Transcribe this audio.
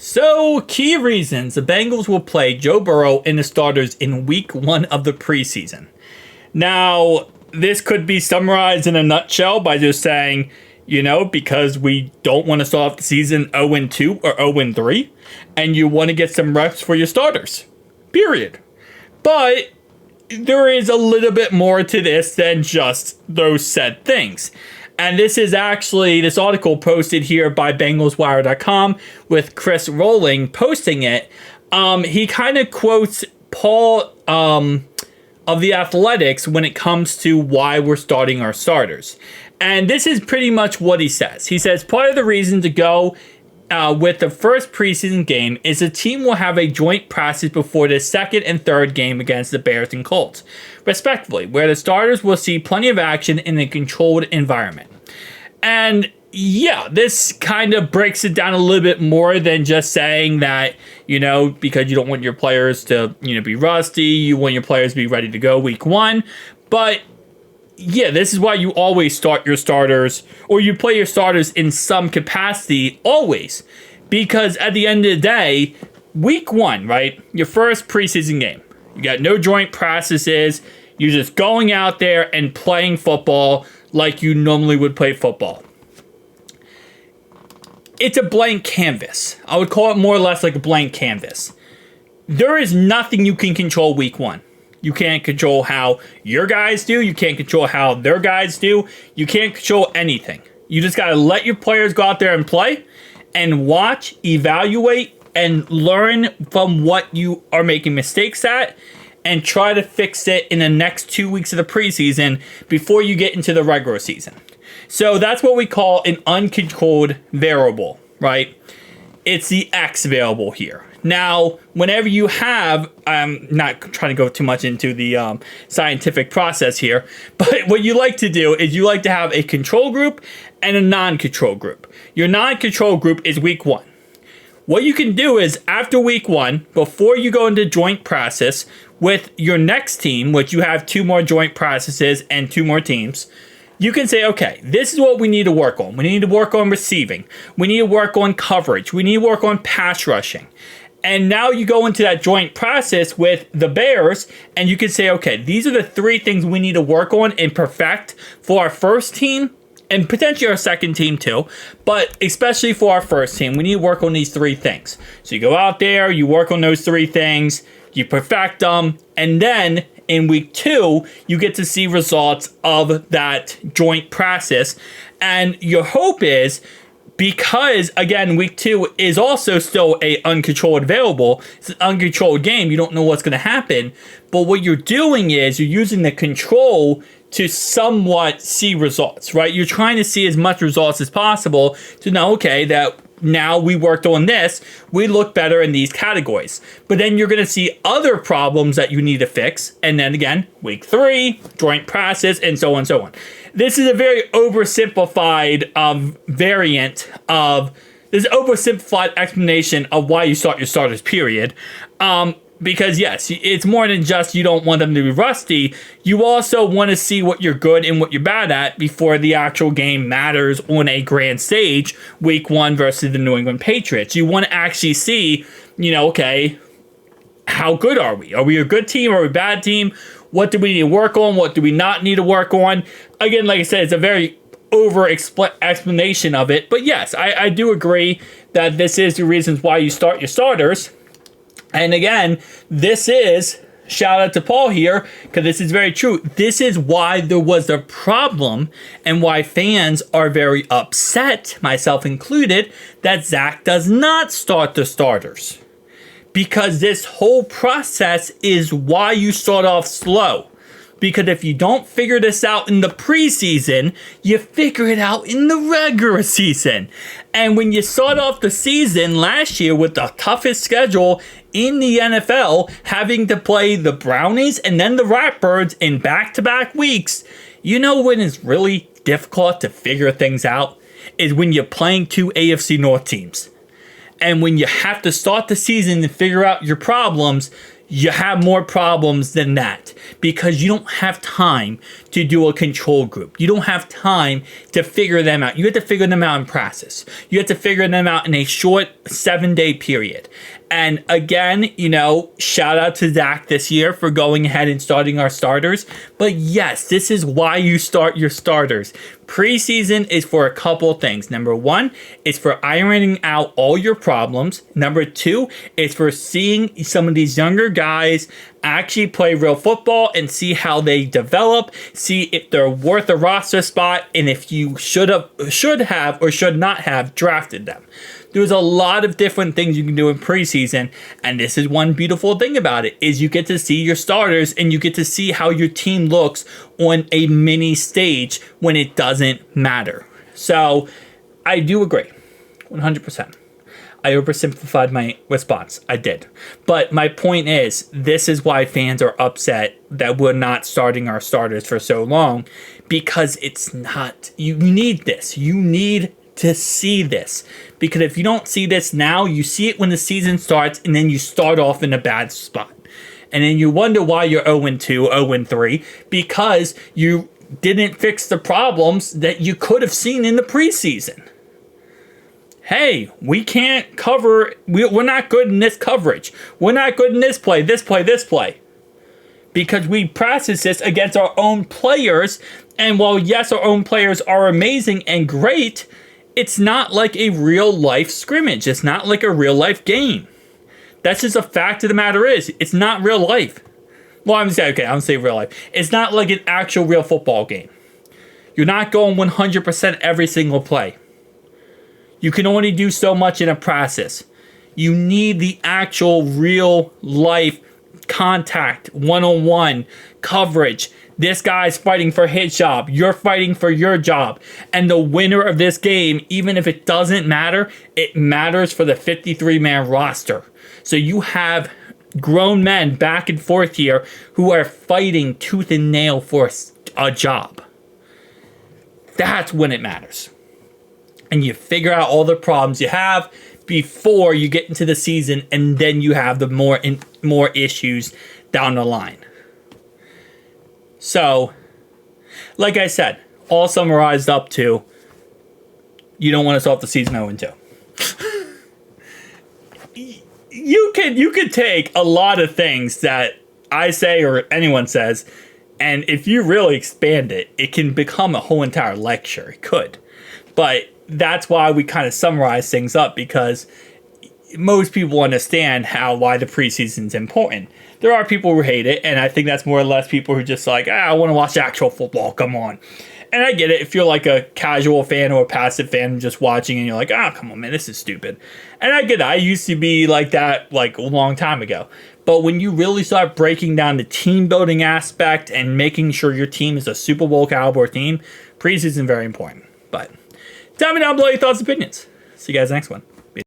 So, key reasons the Bengals will play Joe Burrow and the starters in week 1 of the preseason. Now, this could be summarized in a nutshell by just saying, because we don't want to start off the season 0-2 or 0-3, and you want to get some reps for your starters. Period. But there is a little bit more to this than just those said things. And this is actually this article posted here by BengalsWire.com with Chris Rowling posting it. He kind of quotes Paul of the Athletics when it comes to why we're starting our starters. And this is pretty much what he says. He says, part of the reason to go with the first preseason game is the team will have a joint practice before the second and third game against the Bears and Colts, respectively, where the starters will see plenty of action in a controlled environment. And yeah, this kind of breaks it down a little bit more than just saying that, because you don't want your players to, be rusty, you want your players to be ready to go week 1. But yeah, this is why you always start your starters, or you play your starters in some capacity always. Because at the end of the day, week 1, right? Your first preseason game. You got no joint practices. You're just going out there and playing football like you normally would play football. It's a blank canvas. I would call it more or less like a blank canvas. There is nothing you can control week 1. You can't control how your guys do. You can't control how their guys do. You can't control anything. You just got to let your players go out there and play and watch, evaluate, and learn from what you are making mistakes at and try to fix it in the next 2 weeks of the preseason before you get into the regular season. So that's what we call an uncontrolled variable, right? It's the X variable here. Now, whenever you have, I'm not trying to go too much into the scientific process here, but what you like to do is you like to have a control group and a non-control group. Your non-control group is week 1. What you can do is after week 1, before you go into joint practice with your next team, which you have 2 more joint practices and 2 more teams, you can say, okay, this is what we need to work on. We need to work on receiving. We need to work on coverage. We need to work on pass rushing. And now you go into that joint process with the Bears, and you can say, okay, these are the 3 things we need to work on and perfect for our first team, and potentially our second team too, but especially for our first team, we need to work on these 3 things. So you go out there, you work on those 3 things, you perfect them, and then in week 2, you get to see results of that joint process. And your hope is, because, again, week 2 is also still a uncontrolled variable. It's an uncontrolled game. You don't know what's going to happen. But what you're doing is you're using the control to somewhat see results, right? You're trying to see as much results as possible to know, okay, that now we worked on this, we look better in these categories. But then you're going to see other problems that you need to fix. And then again, week 3, joint process, and so on and so on. This is a very oversimplified variant of this oversimplified explanation of why you start your starters, period. Because yes, it's more than just you don't want them to be rusty. You also want to see what you're good and what you're bad at before the actual game matters on a grand stage, week 1 versus the New England Patriots. You want to actually see, okay, how good are we? Are we a good team? Are we a bad team? What do we need to work on? What do we not need to work on? Again, like I said, it's a very explanation of it. But yes, I do agree that this is the reasons why you start your starters. And again, this is, shout out to Paul here, because this is very true. This is why there was a problem and why fans are very upset, myself included, that Zach does not start the starters. Because this whole process is why you start off slow. Because if you don't figure this out in the preseason, you figure it out in the regular season. And when you start off the season last year with the toughest schedule in the NFL, having to play the Brownies and then the Ratbirds in back-to-back weeks, you know when it's really difficult to figure things out? Is when you're playing 2 AFC North teams. And when you have to start the season and figure out your problems, you have more problems than that because you don't have time to do a control group. You don't have time to figure them out. You have to figure them out in practice. You have to figure them out in a short 7-day period. And again, shout out to Zach this year for going ahead and starting our starters. But yes, this is why you start your starters. Preseason is for a couple things. Number one, it's for ironing out all your problems. Number two, it's for seeing some of these younger guys actually play real football and see how they develop, see if they're worth a roster spot, and if you should have or should not have drafted them. There's a lot of different things you can do in preseason, and this is one beautiful thing about it, is you get to see your starters and you get to see how your team looks on a mini stage when it doesn't matter. So, I do agree, 100%. I oversimplified my response. I did. But my point is, this is why fans are upset that we're not starting our starters for so long, because it's not, you need this. You need to see this, because if you don't see this now, you see it when the season starts, and then you start off in a bad spot, and then you wonder why you're 0-2, 0-3, because you didn't fix the problems that you could have seen in the preseason. Hey, we can't cover, we're not good in this coverage, we're not good in this play, because we practice this against our own players, and while yes, our own players are amazing and great, it's not like a real life scrimmage. It's not like a real life game. That's just a fact of the matter is, it's not real life. Well, I'm going to say real life. It's not like an actual real football game. You're not going 100% every single play. You can only do so much in a process. You need the actual real life contact, one-on-one coverage. This guy's fighting for his job. You're fighting for your job. And the winner of this game, even if it doesn't matter, it matters for the 53-man roster. So you have grown men back and forth here who are fighting tooth and nail for a job. That's when it matters. And you figure out all the problems you have before you get into the season, and then you have the more issues down the line. So, like I said, all summarized up to, you don't want to start the season 0-2. You could take a lot of things that I say or anyone says, and if you really expand it, it can become a whole entire lecture. It could. But that's why we kind of summarize things up, because most people understand why the preseason's important. There are people who hate it, and I think that's more or less people who just like, I want to watch actual football, come on. And I get it, if you're like a casual fan or a passive fan just watching and you're like, come on, man, this is stupid. And I get it, I used to be like that like a long time ago. But when you really start breaking down the team building aspect and making sure your team is a Super Bowl caliber team, preseason is very important. But tell me down below your thoughts and opinions. See you guys next one.